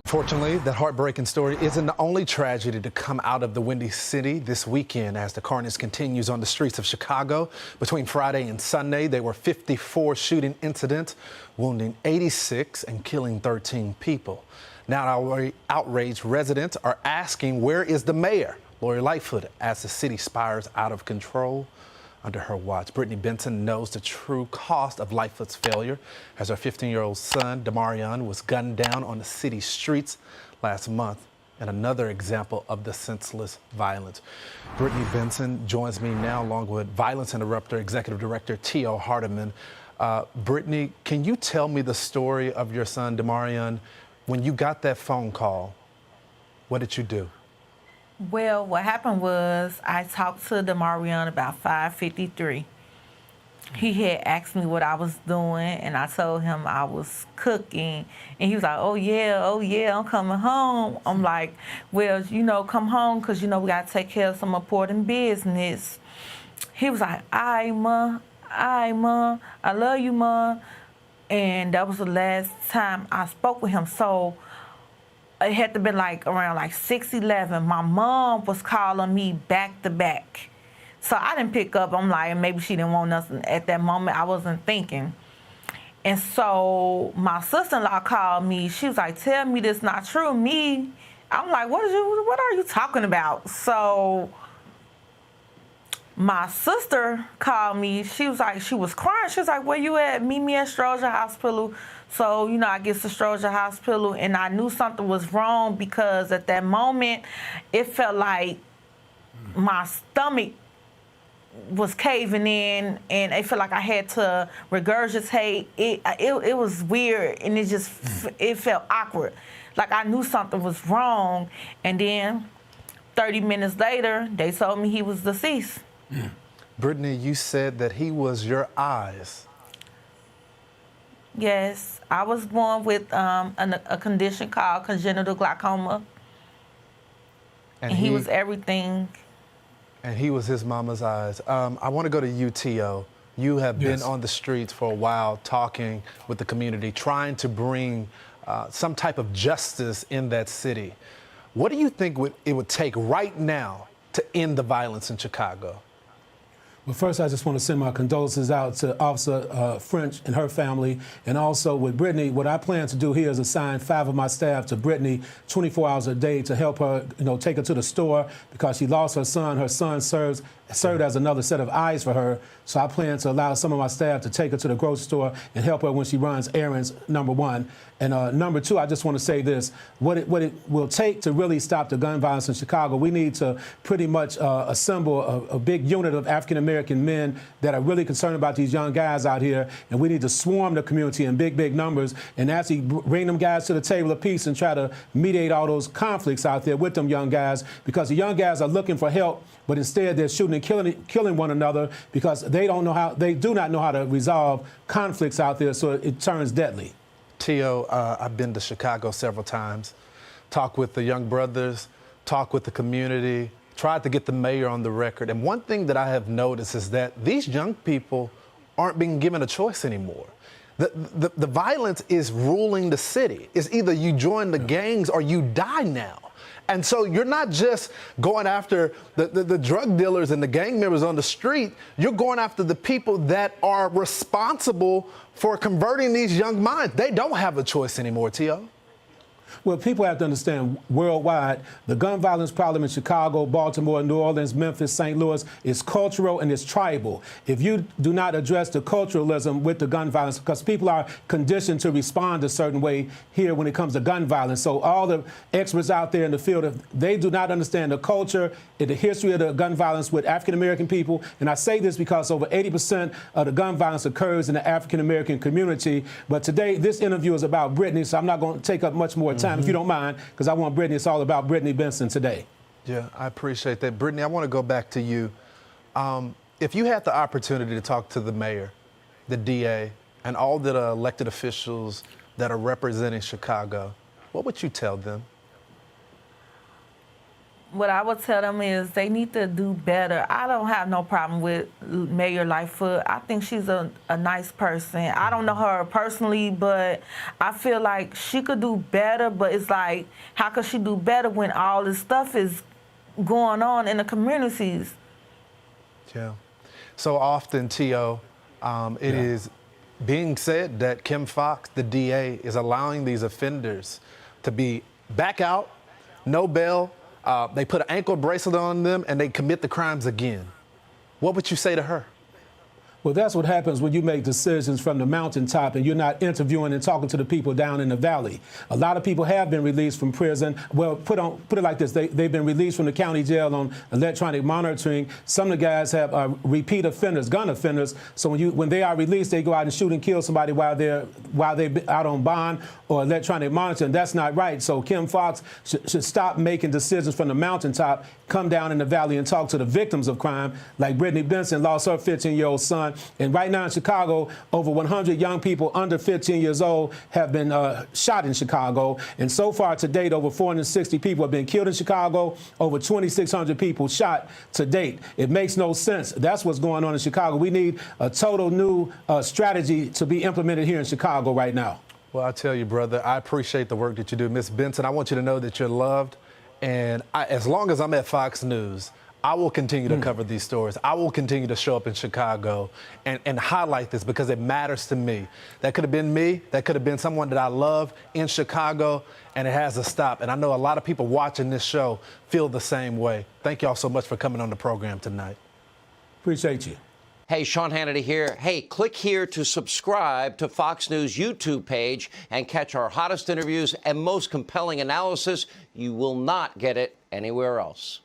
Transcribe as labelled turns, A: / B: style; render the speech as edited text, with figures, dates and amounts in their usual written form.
A: Fortunately, that heartbreaking story isn't the only tragedy to come out of the Windy City this weekend as the carnage continues on the streets of Chicago. Between Friday and Sunday, there were 54 shooting incidents, wounding 86 and killing 13 people. Now, outraged residents are asking, where is the mayor, Lori Lightfoot, as the city spirals out of control under her watch. Brittany Benson knows the true cost of Lightfoot's failure as her 15-year-old son, Damarion, was gunned down on the city streets last month, and another example of the senseless violence. Brittany Benson joins me now along with Violence Interrupter Executive Director T.O. Hardiman. Brittany, can you tell me the story of your son, Damarion? When you got that phone call, what did you do?
B: Well, what happened was I talked to Damarion about 5:53. He had asked me what I was doing, and I told him I was cooking. And he was like, oh, yeah, I'm coming home. I'm like, well, come home because, we got to take care of some important business. He was like, all right, Ma, I love you, Ma. And that was the last time I spoke with him. So it had to be around 6:11. My mom was calling me back to back. So I didn't pick up. I'm like, maybe she didn't want nothing at that moment. I wasn't thinking. And so my sister-in-law called me. She was like, tell me this not true. Me, I'm like, what are you talking about? So my sister called me. She was like, she was crying. She was like, where you at? Meet me at Stroger Hospital. So, I get to Stroger Hospital, and I knew something was wrong because at that moment, it felt like my stomach was caving in, and it felt like I had to regurgitate. It was weird, and it felt awkward. Like I knew something was wrong, and then 30 minutes later, they told me he was deceased.
A: Brittany, you said that he was your eyes.
B: Yes, I was born with a condition called congenital glaucoma, and he was everything.
A: And he was his mama's eyes. I want to go to you, T.O. You have been on the streets for a while, talking with the community, trying to bring some type of justice in that city. What do you think it would take right now to end the violence in Chicago?
C: Well, first, I just want to send my condolences out to Officer French and her family. And also with Brittany, what I plan to do here is assign 5 of my staff to Brittany 24 hours a day to help her, take her to the store because she lost her son. Her son served as another set of eyes for her. So I plan to allow some of my staff to take her to the grocery store and help her when she runs errands, number one. And number two, I just want to say this. What it will take to really stop the gun violence in Chicago, we need to pretty much assemble a big unit of African-American men that are really concerned about these young guys out here. And we need to swarm the community in big numbers and actually bring them guys to the table of peace and try to mediate all those conflicts out there with them young guys, because the young guys are looking for help, but instead they're shooting and killing one another because they do not know how to resolve conflicts out there, so it turns deadly.
A: T.O., I've been to Chicago several times, talked with the young brothers, talked with the community, tried to get the mayor on the record. And one thing that I have noticed is that these young people aren't being given a choice anymore. The violence is ruling the city. It's either you join the gangs or you die now. And so you're not just going after the drug dealers and the gang members on the street. You're going after the people that are responsible for converting these young minds. They don't have a choice anymore, T.O.
C: Well, people have to understand worldwide, the gun violence problem in Chicago, Baltimore, New Orleans, Memphis, St. Louis is cultural and it's tribal. If you do not address the culturalism with the gun violence, because people are conditioned to respond a certain way here when it comes to gun violence. So all the experts out there in the field, if they do not understand the culture and the history of the gun violence with African-American people. And I say this because over 80% of the gun violence occurs in the African-American community. But today, this interview is about Brittany, so I'm not going to take up much more time, if you don't mind, because I want Brittany. It's all about Brittany Benson today.
A: Yeah, I appreciate that. Brittany, I want to go back to you. If you had the opportunity to talk to the mayor, the DA, and all the elected officials that are representing Chicago, what would you tell them?
B: What I would tell them is they need to do better. I don't have no problem with Mayor Lightfoot. I think she's a nice person. I don't know her personally, but I feel like she could do better, but it's like, how could she do better when all this stuff is going on in the communities?
A: Yeah. So often, T.O., it is being said that Kim Fox, the DA, is allowing these offenders to be back out, no bail. They put an ankle bracelet on them and they commit the crimes again. What would you say to her?
C: Well, that's what happens when you make decisions from the mountaintop and you're not interviewing and talking to the people down in the valley. A lot of people have been released from prison. Well, put it like this. They've been released from the county jail on electronic monitoring. Some of the guys have repeat offenders, gun offenders. So when they are released, they go out and shoot and kill somebody while they're out on bond or electronic monitoring. That's not right. So Kim Fox should stop making decisions from the mountaintop, come down in the valley and talk to the victims of crime, like Brittany Benson lost her 15-year-old son. And right now in Chicago, over 100 young people under 15 years old have been shot in Chicago. And so far to date, over 460 people have been killed in Chicago, over 2,600 people shot to date. It makes no sense. That's what's going on in Chicago. We need a total new strategy to be implemented here in Chicago right now.
A: Well, I tell you, brother, I appreciate the work that you do. Miss Benson, I want you to know that you're loved. And as long as I'm at Fox News, I will continue to cover these stories. I will continue to show up in Chicago and highlight this because it matters to me. That could have been me. That could have been someone that I love in Chicago, and it has to stop. And I know a lot of people watching this show feel the same way. Thank y'all so much for coming on the program tonight.
C: Appreciate you.
D: Hey, Sean Hannity here. Hey, click here to subscribe to Fox News YouTube page and catch our hottest interviews and most compelling analysis. You will not get it anywhere else.